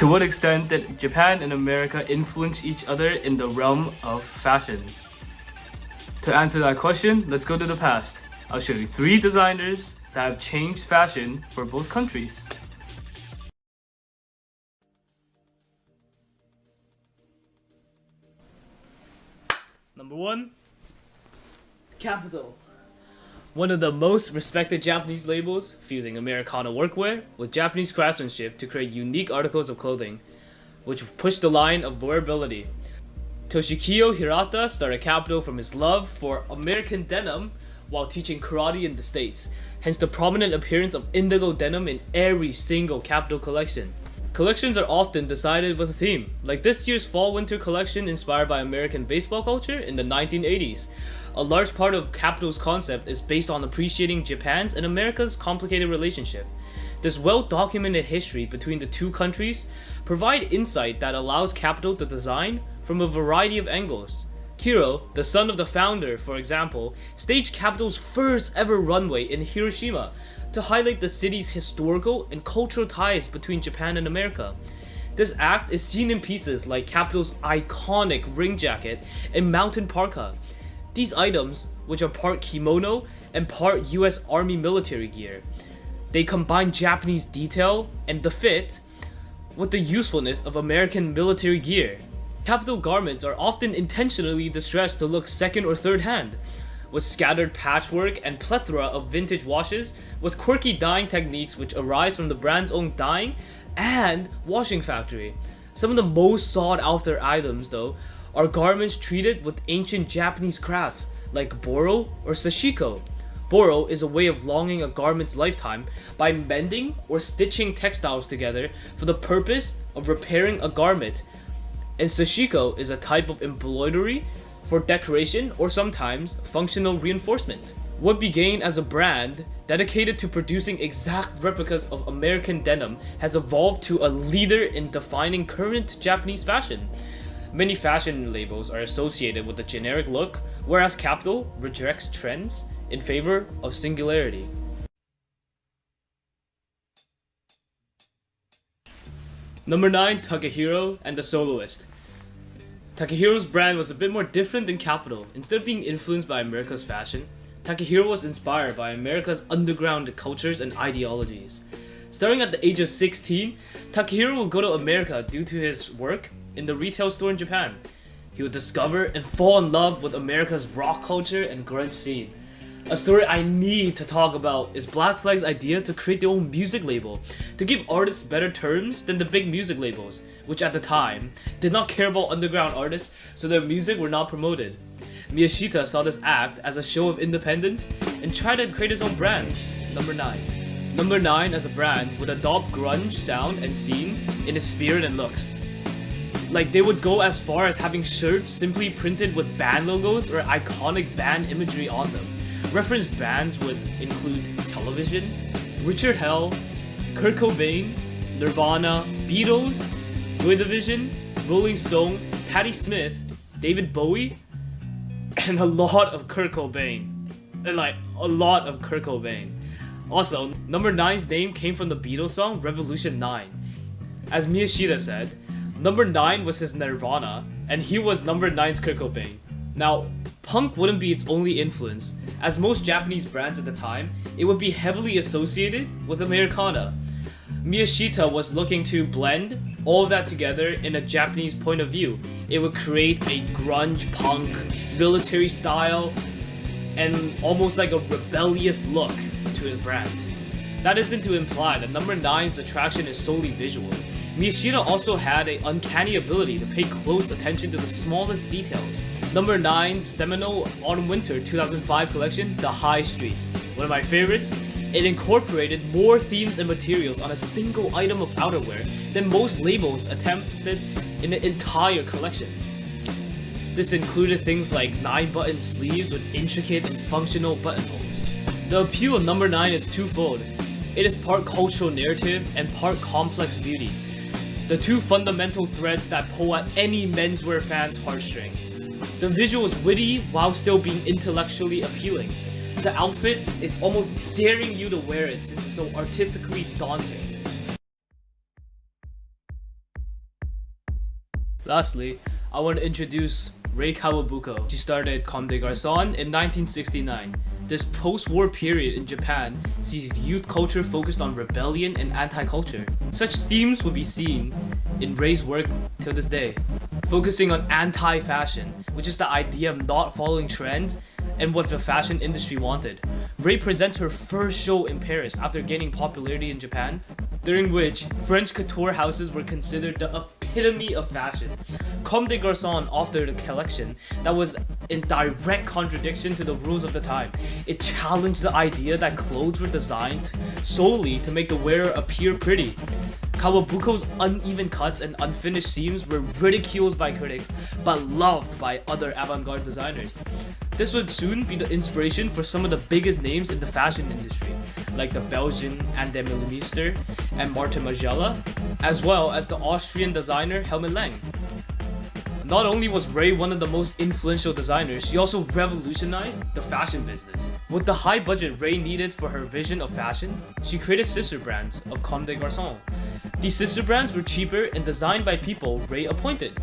To what extent did Japan and America influence each other in the realm of fashion? To answer that question, let's go to the past. I'll show you 3 designers that have changed fashion for both countries. Number 1, Capital. One of the most respected Japanese labels, fusing Americana workwear with Japanese craftsmanship to create unique articles of clothing, which pushed the line of wearability. Toshikiyo Hirata started Capital from his love for American denim while teaching karate in the States, hence the prominent appearance of indigo denim in every single Capital collection. Collections are often decided with a theme, like this year's fall-winter collection inspired by American baseball culture in the 1980s. A large part of Capital's concept is based on appreciating Japan's and America's complicated relationship. This well-documented history between the two countries provide insight that allows Capital to design from a variety of angles. Kiro, the son of the founder, for example, staged Capital's first ever runway in Hiroshima to highlight the city's historical and cultural ties between Japan and America. This act is seen in pieces like Capital's iconic ring jacket and mountain parka. These items, which are part kimono and part US Army military gear, they combine Japanese detail and the fit with the usefulness of American military gear. Capital garments are often intentionally distressed to look second or third hand, with scattered patchwork and plethora of vintage washes with quirky dyeing techniques which arise from the brand's own dyeing and washing factory. Some of the most sought after items, though, are garments treated with ancient Japanese crafts like boro or sashiko. Boro is a way of longing a garment's lifetime by mending or stitching textiles together for the purpose of repairing a garment, and sashiko is a type of embroidery for decoration or sometimes functional reinforcement. What began as a brand dedicated to producing exact replicas of American denim has evolved to a leader in defining current Japanese fashion. Many fashion labels are associated with a generic look, whereas Capital rejects trends in favor of singularity. Number 9, Takehiro and the Soloist. Takehiro's brand was a bit more different than Capital. Instead of being influenced by America's fashion, Takehiro was inspired by America's underground cultures and ideologies. Starting at the age of 16, Takehiro would go to America due to his work in the retail store in Japan. He would discover and fall in love with America's rock culture and grunge scene. A story I need to talk about is Black Flag's idea to create their own music label, to give artists better terms than the big music labels, which at the time did not care about underground artists, so their music were not promoted. Miyashita saw this act as a show of independence and tried to create his own brand. Number 9. Number 9 as a brand would adopt grunge sound and scene in its spirit and looks. Like, they would go as far as having shirts simply printed with band logos or iconic band imagery on them. Referenced bands would include Television, Richard Hell, Kurt Cobain, Nirvana, Beatles, Joy Division, Rolling Stone, Patti Smith, David Bowie, and a lot of Kurt Cobain. Also, number 9's name came from the Beatles song Revolution 9. As Miyashita said, number 9 was his Nirvana, and he was number 9's Kurt Cobain. Now, punk wouldn't be its only influence. As most Japanese brands at the time, it would be heavily associated with Americana. Miyashita was looking to blend all of that together in a Japanese point of view. It would create a grunge punk, military style, and almost like a rebellious look to his brand. That isn't to imply that number 9's attraction is solely visual. Miyashita also had an uncanny ability to pay close attention to the smallest details. Number 9's seminal Autumn-Winter 2005 collection, The High Street. One of my favorites, it incorporated more themes and materials on a single item of outerwear than most labels attempted in an entire collection. This included things like 9-button sleeves with intricate and functional buttonholes. The appeal of number 9 is twofold. It is part cultural narrative and part complex beauty. The two fundamental threads that pull at any menswear fan's heartstring. The visual is witty while still being intellectually appealing. The outfit, it's almost daring you to wear it since it's so artistically daunting. Lastly, I want to introduce Rei Kawabuko. She started Comme des Garçons in 1969. This post-war period in Japan sees youth culture focused on rebellion and anti-culture. Such themes will be seen in Rei's work till this day, focusing on anti-fashion, which is the idea of not following trends and what the fashion industry wanted. Rei presents her first show in Paris after gaining popularity in Japan, during which French couture houses were considered the epitome of fashion. Comme des Garçons offered a collection that was in direct contradiction to the rules of the time. It challenged the idea that clothes were designed solely to make the wearer appear pretty. Kawabuko's uneven cuts and unfinished seams were ridiculed by critics, but loved by other avant-garde designers. This would soon be the inspiration for some of the biggest names in the fashion industry, like the Belgian Anne de Milimister and Martin Margiela, as well as the Austrian designer Helmut Lang. Not only was Rei one of the most influential designers, she also revolutionized the fashion business. With the high budget Rei needed for her vision of fashion, she created sister brands of Comme des Garçons. These sister brands were cheaper and designed by people Rei appointed.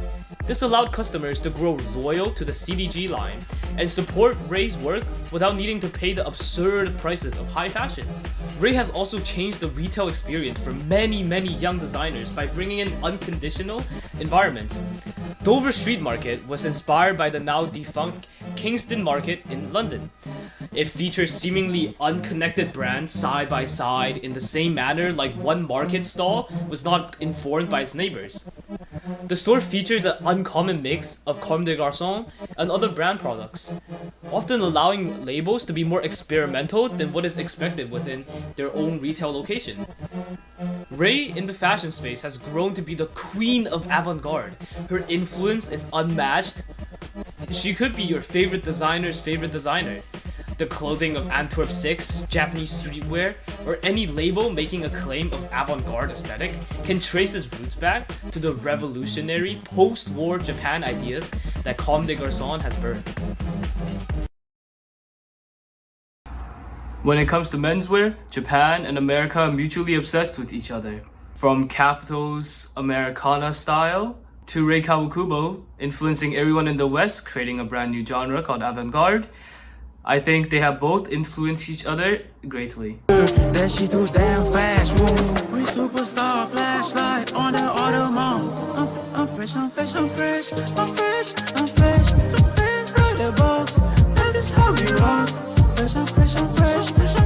This allowed customers to grow loyal to the CDG line and support Rei's work without needing to pay the absurd prices of high fashion. Rei has also changed the retail experience for many young designers by bringing in unconditional environments. Dover Street Market was inspired by the now defunct Kingston Market in London. It features seemingly unconnected brands side by side in the same manner like one market stall was not informed by its neighbors. The store features an uncommon mix of Comme des Garçons and other brand products, often allowing labels to be more experimental than what is expected within their own retail location. Rei in the fashion space has grown to be the queen of avant-garde. Her influence is unmatched. She could be your favorite designer's favorite designer. The clothing of Antwerp 6, Japanese streetwear, or any label making a claim of avant-garde aesthetic can trace its roots back to the revolutionary post-war Japan ideas that Comme des Garçons has birthed. When it comes to menswear, Japan and America are mutually obsessed with each other. From Capital's Americana style to Rei Kawakubo influencing everyone in the West, creating a brand new genre called avant-garde, I think they have both influenced each other greatly. That shit too damn fast, woo. We superstar flashlight on the Audemars. I'm fresh, I'm fresh, I'm fresh, I'm fresh, I'm fresh. Right the box, this is how we rock. Fresh, I'm fresh, I'm fresh,